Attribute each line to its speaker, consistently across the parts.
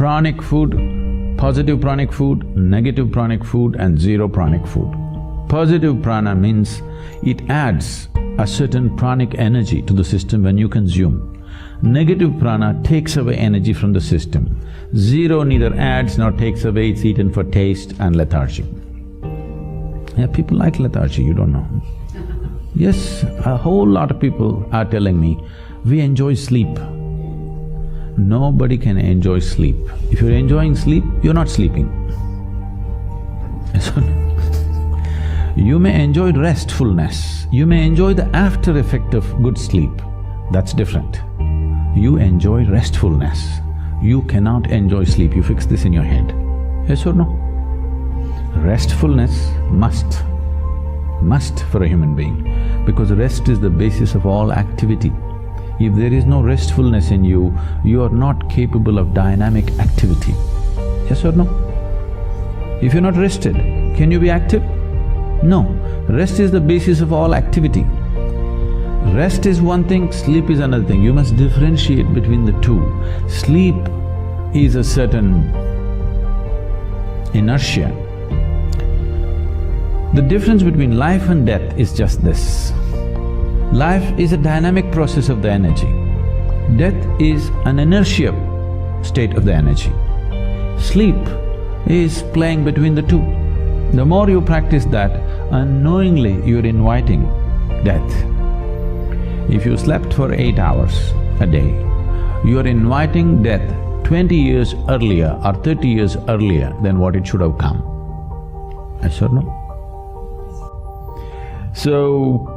Speaker 1: pranic food, positive pranic food, negative pranic food and zero pranic food. Positive prana means it adds a certain pranic energy to the system when you consume. Negative prana takes away energy from the system. Zero neither adds nor takes away, it's eaten for taste and lethargy. Yeah, people like lethargy, you don't know. Yes, a whole lot of people are telling me, we enjoy sleep. Nobody can enjoy sleep. If you're enjoying sleep, you're not sleeping. You may enjoy restfulness, you may enjoy the after effect of good sleep, that's different. You enjoy restfulness, you cannot enjoy sleep, you fix this in your head. Yes or no? Restfulness must for a human being, because rest is the basis of all activity. If there is no restfulness in you, you are not capable of dynamic activity. Yes or no? If you're not rested, can you be active? No. Rest is the basis of all activity. Rest is one thing, sleep is another thing. You must differentiate between the two. Sleep is a certain inertia. The difference between life and death is just this. Life is a dynamic process of the energy. Death is an inertia state of the energy. Sleep is playing between the two. The more you practice that, unknowingly you're inviting death. If you slept for 8 hours a day, you're inviting death 20 years earlier or 30 years earlier than what it should have come. Yes or no? So,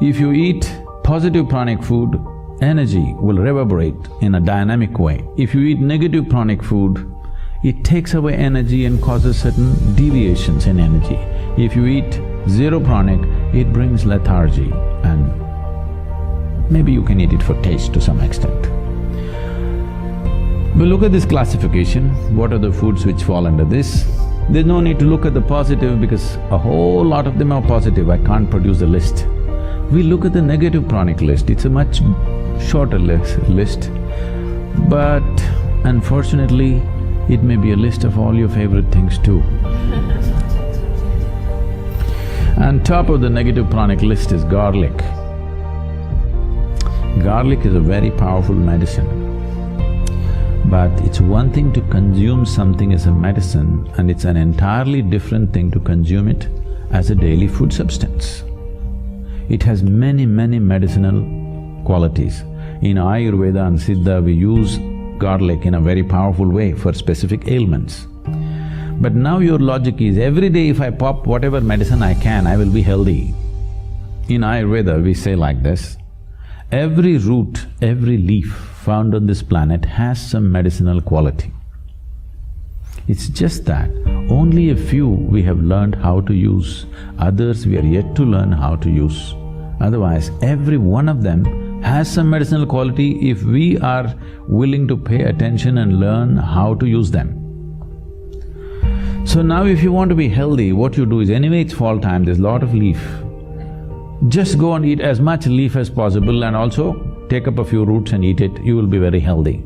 Speaker 1: if you eat positive pranic food, energy will reverberate in a dynamic way. If you eat negative pranic food, it takes away energy and causes certain deviations in energy. If you eat zero pranic, it brings lethargy and maybe you can eat it for taste to some extent. But look at this classification, what are the foods which fall under this? There's no need to look at the positive because a whole lot of them are positive, I can't produce a list. We look at the negative pranic list, it's a much shorter list, but unfortunately, it may be a list of all your favorite things too. And top of the negative pranic list is garlic. Garlic is a very powerful medicine, but it's one thing to consume something as a medicine and it's an entirely different thing to consume it as a daily food substance. It has many medicinal qualities. In Ayurveda and Siddha, we use garlic in a very powerful way for specific ailments. But now your logic is, every day if I pop whatever medicine I can, I will be healthy. In Ayurveda, we say like this, every root, every leaf found on this planet has some medicinal quality. It's just that only a few we have learned how to use, others we are yet to learn how to use. Otherwise, every one of them has some medicinal quality if we are willing to pay attention and learn how to use them. So now if you want to be healthy, what you do is, anyway it's fall time, there's a lot of leaf. Just go and eat as much leaf as possible and also take up a few roots and eat it, you will be very healthy.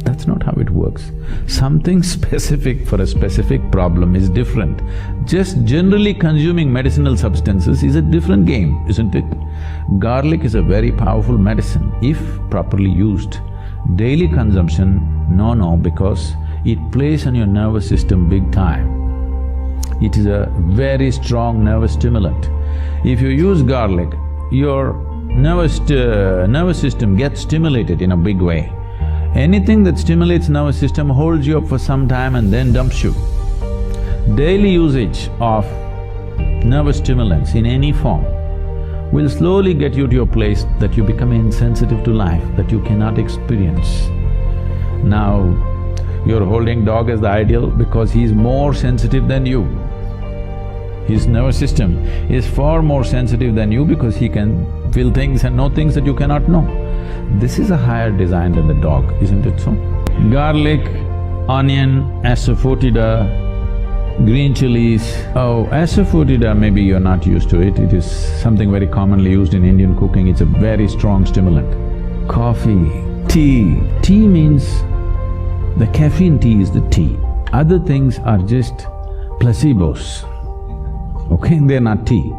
Speaker 1: That's not how it works. Something specific for a specific problem is different. Just generally consuming medicinal substances is a different game, isn't it? Garlic is a very powerful medicine if properly used. Daily consumption, no, because it plays on your nervous system big time. It is a very strong nervous stimulant. If you use garlic, your nervous system gets stimulated in a big way. Anything that stimulates nervous system holds you up for some time and then dumps you. Daily usage of nervous stimulants in any form will slowly get you to a place that you become insensitive to life, that you cannot experience. Now, you're holding dog as the ideal because he's more sensitive than you. His nervous system is far more sensitive than you because he can feel things and know things that you cannot know. This is a higher design than the dog, isn't it so? Garlic, onion, asafoetida, green chilies. Oh, asafoetida, maybe you're not used to it, it is something very commonly used in Indian cooking, it's a very strong stimulant. Coffee, tea. Tea means The caffeine tea is the tea. Other things are just placebos, okay? They're not tea.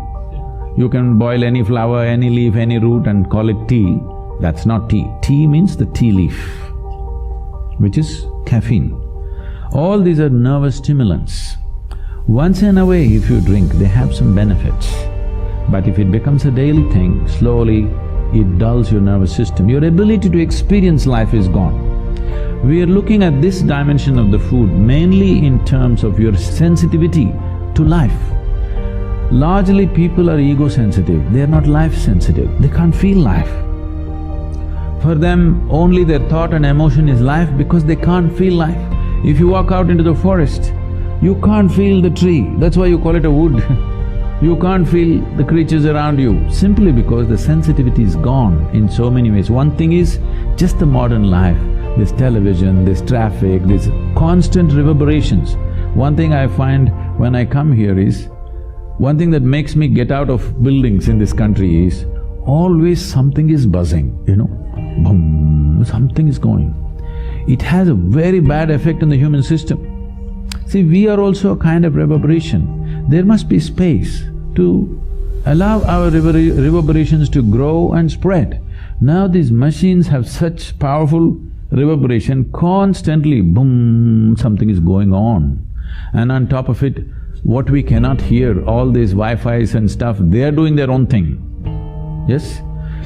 Speaker 1: You can boil any flower, any leaf, any root and call it tea. That's not tea. Tea means the tea leaf, which is caffeine. All these are nervous stimulants. Once in a way if you drink, they have some benefits. But if it becomes a daily thing, slowly it dulls your nervous system. Your ability to experience life is gone. We are looking at this dimension of the food mainly in terms of your sensitivity to life. Largely people are ego-sensitive, they are not life-sensitive, they can't feel life. For them, only their thought and emotion is life because they can't feel life. If you walk out into the forest, you can't feel the tree, that's why you call it a wood. You can't feel the creatures around you, simply because the sensitivity is gone in so many ways. One thing is just the modern life, this television, this traffic, these constant reverberations. One thing I find when I come here is, one thing that makes me get out of buildings in this country is, always something is buzzing, you know, boom, something is going. It has a very bad effect on the human system. See, we are also a kind of reverberation. There must be space to allow our reverberations to grow and spread. Now these machines have such powerful reverberation, constantly boom, something is going on. And on top of it, what we cannot hear, all these Wi-Fis and stuff, they are doing their own thing. Yes?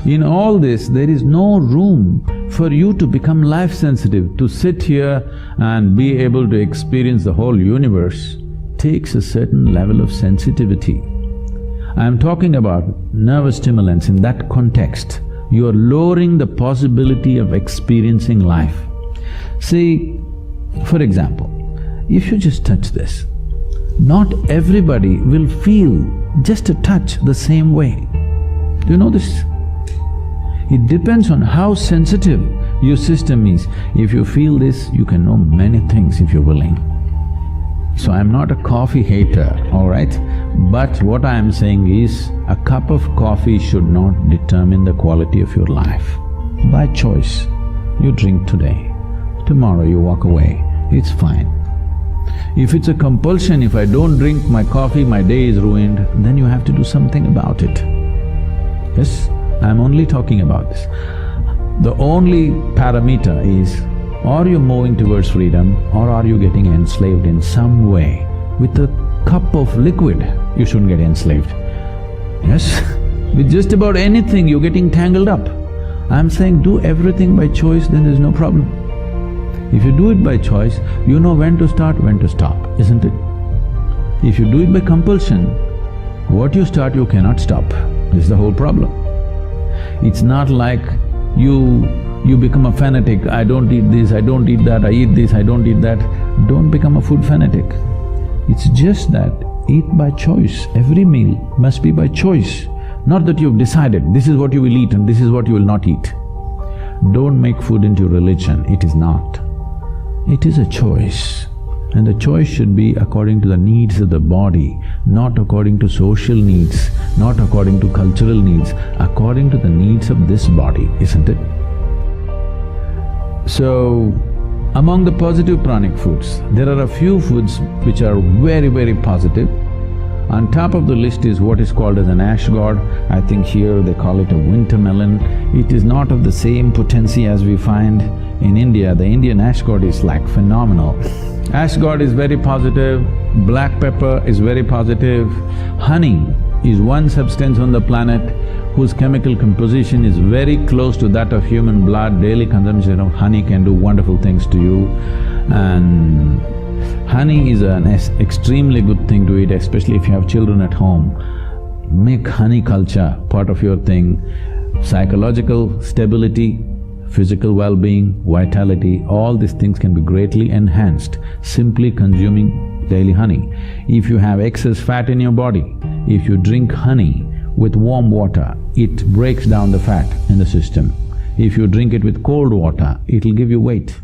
Speaker 1: In all this, there is no room for you to become life-sensitive. To sit here and be able to experience the whole universe takes a certain level of sensitivity. I'm talking about nervous stimulants in that context. You are lowering the possibility of experiencing life. See, for example, if you just touch this, not everybody will feel just a touch the same way. Do you know this? It depends on how sensitive your system is. If you feel this, you can know many things if you're willing. So I'm not a coffee hater, all right? But what I am saying is, a cup of coffee should not determine the quality of your life. By choice, you drink today, tomorrow you walk away, it's fine. If it's a compulsion, if I don't drink my coffee, my day is ruined, then you have to do something about it. Yes? I'm only talking about this. The only parameter is, are you moving towards freedom or are you getting enslaved in some way? With a cup of liquid, you shouldn't get enslaved. Yes? With just about anything, you're getting tangled up. I'm saying do everything by choice, then there's no problem. If you do it by choice, you know when to start, when to stop, isn't it? If you do it by compulsion, what you start, you cannot stop. This is the whole problem. It's not like you become a fanatic, I don't eat this, I don't eat that, I eat this, I don't eat that. Don't become a food fanatic. It's just that eat by choice. Every meal must be by choice. Not that you've decided, this is what you will eat and this is what you will not eat. Don't make food into religion, it is not. It is a choice. And the choice should be according to the needs of the body, not according to social needs, not according to cultural needs, according to the needs of this body, isn't it? So, among the positive pranic foods, there are a few foods which are very, very positive. On top of the list is what is called as an ash gourd. I think here they call it a winter melon. It is not of the same potency as we find in India. The Indian ash gourd is like phenomenal. Ash gourd is very positive, black pepper is very positive. Honey is one substance on the planet whose chemical composition is very close to that of human blood. Daily consumption of honey can do wonderful things to you. And honey is an extremely good thing to eat, especially if you have children at home. Make honey culture part of your thing. Psychological stability, physical well-being, vitality, all these things can be greatly enhanced simply consuming daily honey. If you have excess fat in your body, if you drink honey with warm water, it breaks down the fat in the system. If you drink it with cold water, it'll give you weight.